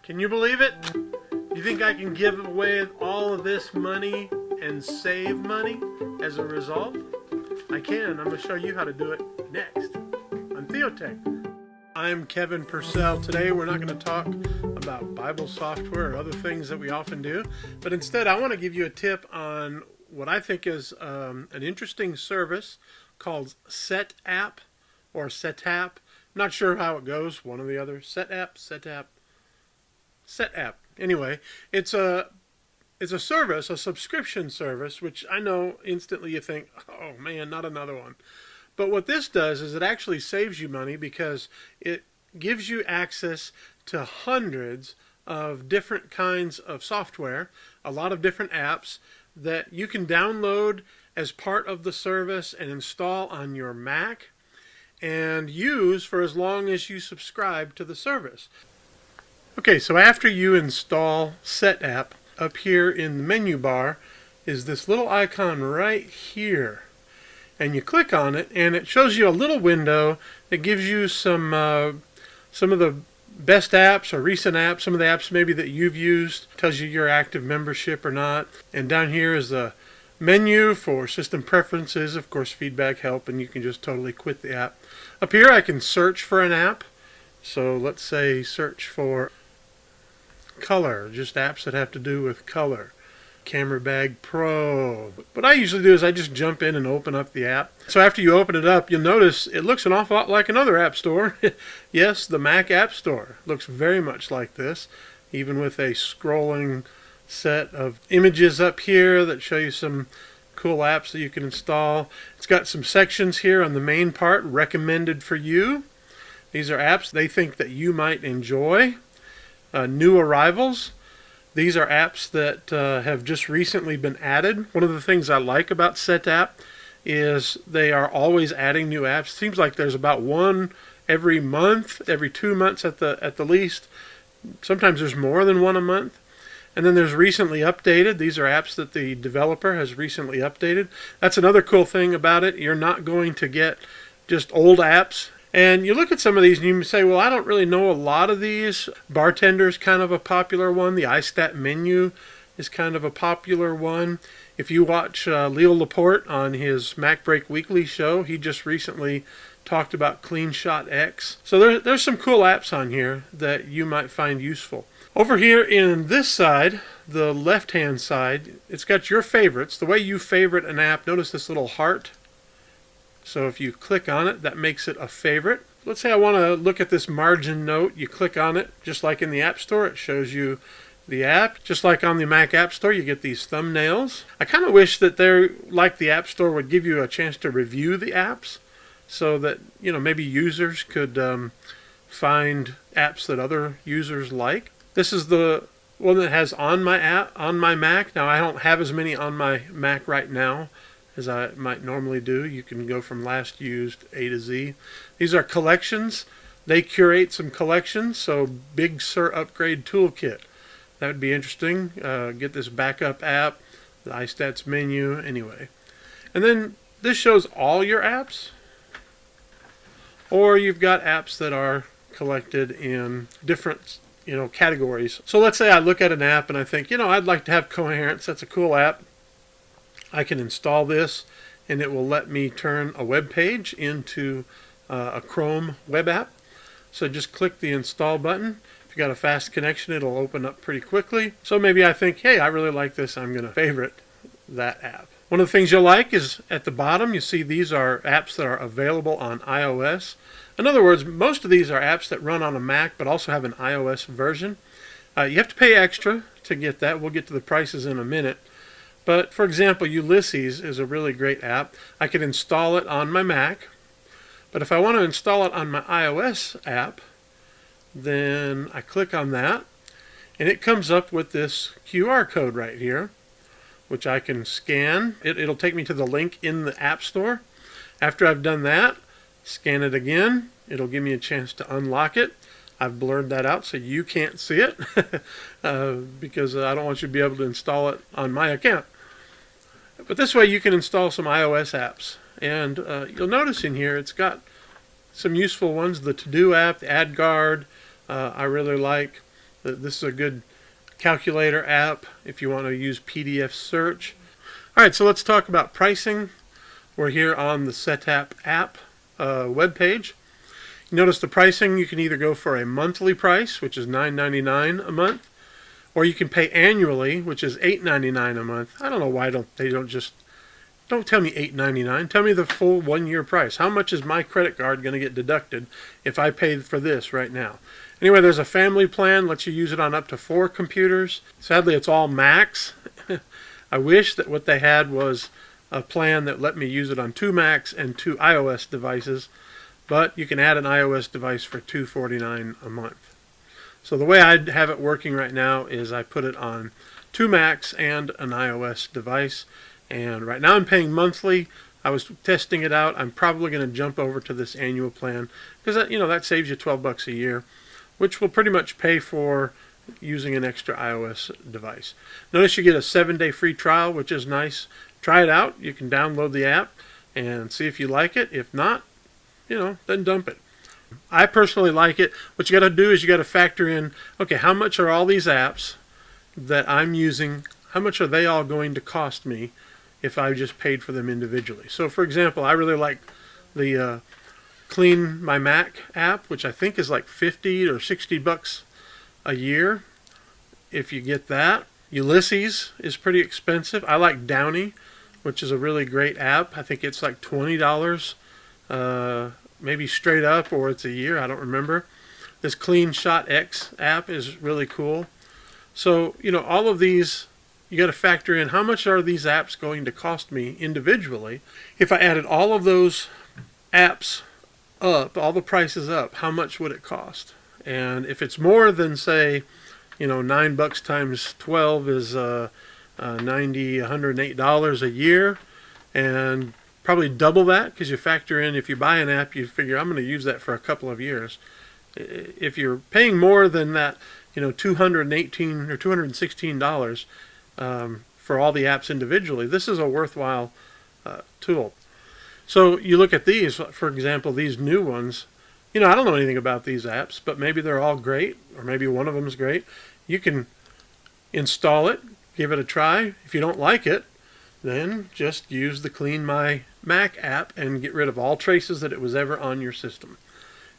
Can you believe it? You think I can give away all of this money and save money as a result? I can. I'm going to show you how to do it next on Theotech. I'm Kevin Purcell. Today we're not going to talk about Bible software or other things that we often do, but instead I want to give you a tip on what I think is an interesting service called Setapp or Setapp. Not sure how it goes, one or the other. Setapp. Anyway, it's a service, a subscription service, which I know instantly you think, oh man, not another one. But what this does is it actually saves you money because it gives you access to hundreds of different kinds of software, a lot of different apps that you can download as part of the service and install on your Mac and use for as long as you subscribe to the service. Okay, so after you install Setapp, up here in the menu bar is this little icon right here. And you click on it and it shows you a little window that gives you some of the best apps or recent apps, some of the apps maybe that you've used, tells you your active membership or not. And down here is the menu for system preferences, of course feedback, help, and you can just totally quit the app. Up here I can search for an app. So let's say search for color, just apps that have to do with color. Camera Bag Pro. What I usually do is I just jump in and open up the app. So after you open it up, you'll notice it looks an awful lot like another app store. Yes, the Mac App Store looks very much like this, even with a scrolling set of images up here that show you some cool apps that you can install. It's got some sections here on the main part, recommended for you. These are apps they think that you might enjoy. New arrivals. These are apps that have just recently been added. One of the things I like about Setapp is they are always adding new apps. Seems like there's about one every month, every 2 months at the least. Sometimes there's more than one a month. And then there's recently updated. These are apps that the developer has recently updated. That's another cool thing about it. You're not going to get just old apps. And you look at some of these and you say, well, I don't really know a lot of these. Bartender's kind of a popular one. The iStat menu is kind of a popular one. If you watch Leo Laporte on his Mac Break Weekly show, he just recently talked about CleanShot X. So there's some cool apps on here that you might find useful. Over here in this side, the left-hand side, it's got your favorites. The way you favorite an app, notice this little heart. So if you click on it, that makes it a favorite. Let's say I want to look at this margin note. You click on it, just like in the App Store, it shows you the app. Just like on the Mac App Store, you get these thumbnails. I kind of wish that they're like the App Store would give you a chance to review the apps so that, you know, maybe users could find apps that other users like. This is the one that has on my Mac. Now I don't have as many on my Mac right now as I might normally do. You can go from last used A to Z. These are collections. They curate some collections, so Big Sur Upgrade Toolkit. That would be interesting. Get this backup app, the iStats menu, anyway. And then this shows all your apps, or you've got apps that are collected in different categories. So let's say I look at an app and I think, I'd like to have Coherence. That's a cool app. I can install this and it will let me turn a web page into a Chrome web app. So just click the install button. If you got a fast connection, it'll open up pretty quickly. So maybe I think, hey, I really like this. I'm going to favorite that app. One of the things you'll like is at the bottom, you see these are apps that are available on iOS. In other words, most of these are apps that run on a Mac but also have an iOS version. You have to pay extra to get that. We'll get to the prices in a minute. But for example, Ulysses is a really great app. I could install it on my Mac. But if I want to install it on my iOS app, then I click on that. And it comes up with this QR code right here, which I can scan. It'll take me to the link in the App Store. After I've done that, scan it again. It'll give me a chance to unlock it. I've blurred that out so you can't see it because I don't want you to be able to install it on my account. But this way you can install some iOS apps. And you'll notice in here it's got some useful ones. The To-Do app, the AdGuard, I really like. This is a good calculator app if you want to use PDF search. All right, so let's talk about pricing. We're here on the Setapp app webpage. You notice the pricing, you can either go for a monthly price, which is $9.99 a month, or you can pay annually, which is $8.99 a month. I don't know why they don't tell me $8.99. Tell me the full 1 year price. How much is my credit card going to get deducted if I paid for this right now? Anyway, there's a family plan, lets you use it on up to 4 computers. Sadly, it's all Macs. I wish that what they had was a plan that let me use it on 2 Macs and 2 iOS devices, but you can add an iOS device for $249 a month. So the way I have it working right now is I put it on 2 Macs and an iOS device, and right now I'm paying monthly. I was testing it out. I'm probably going to jump over to this annual plan because that saves you $12 a year, which will pretty much pay for using an extra iOS device. Notice you get a 7-day free trial, which is nice. Try it out. You can download the app and see if you like it. If not, then dump it. I personally like it. What you got to do is you got to factor in, okay, how much are all these apps that I'm using, how much are they all going to cost me if I just paid for them individually? So for example, I really like the Clean My Mac app, which I think is like $50 or $60 a year if you get that. Ulysses is pretty expensive. I like Downy, which is a really great app. I think it's like $20, maybe straight up, or it's a year, I don't remember. This Clean Shot X app is really cool. So, all of these, you got to factor in how much are these apps going to cost me individually. If I added all of those apps up, all the prices up, how much would it cost? And if it's more than, say, $9 times 12 is $108 a year, and probably double that because you factor in, if you buy an app, you figure I'm going to use that for a couple of years. If you're paying more than that, $218 or $216 for all the apps individually, this is a worthwhile tool. So you look at these, for example, these new ones. I don't know anything about these apps, but maybe they're all great, or maybe one of them is great. You can install it, give it a try. If you don't like it, then just use the Clean My Mac app and get rid of all traces that it was ever on your system.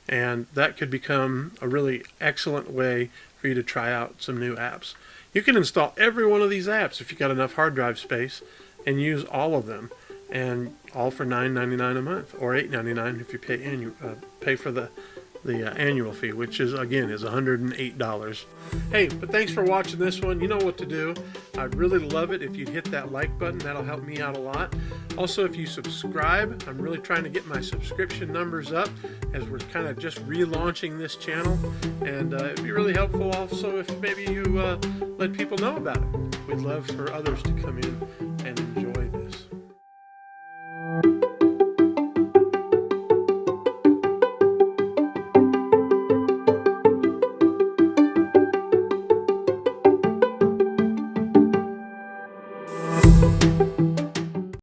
And that could become a really excellent way for you to try out some new apps. You can install every one of these apps if you've got enough hard drive space and use all of them, and all for $9.99 a month, or $8.99 if you pay for the annual fee, which is $108. Hey, but thanks for watching this one. You know what to do. I'd really love it if you'd hit that like button. That'll help me out a lot. Also, if you subscribe, I'm really trying to get my subscription numbers up as we're kind of just relaunching this channel, and it'd be really helpful also if maybe you let people know about it. We'd love for others to come in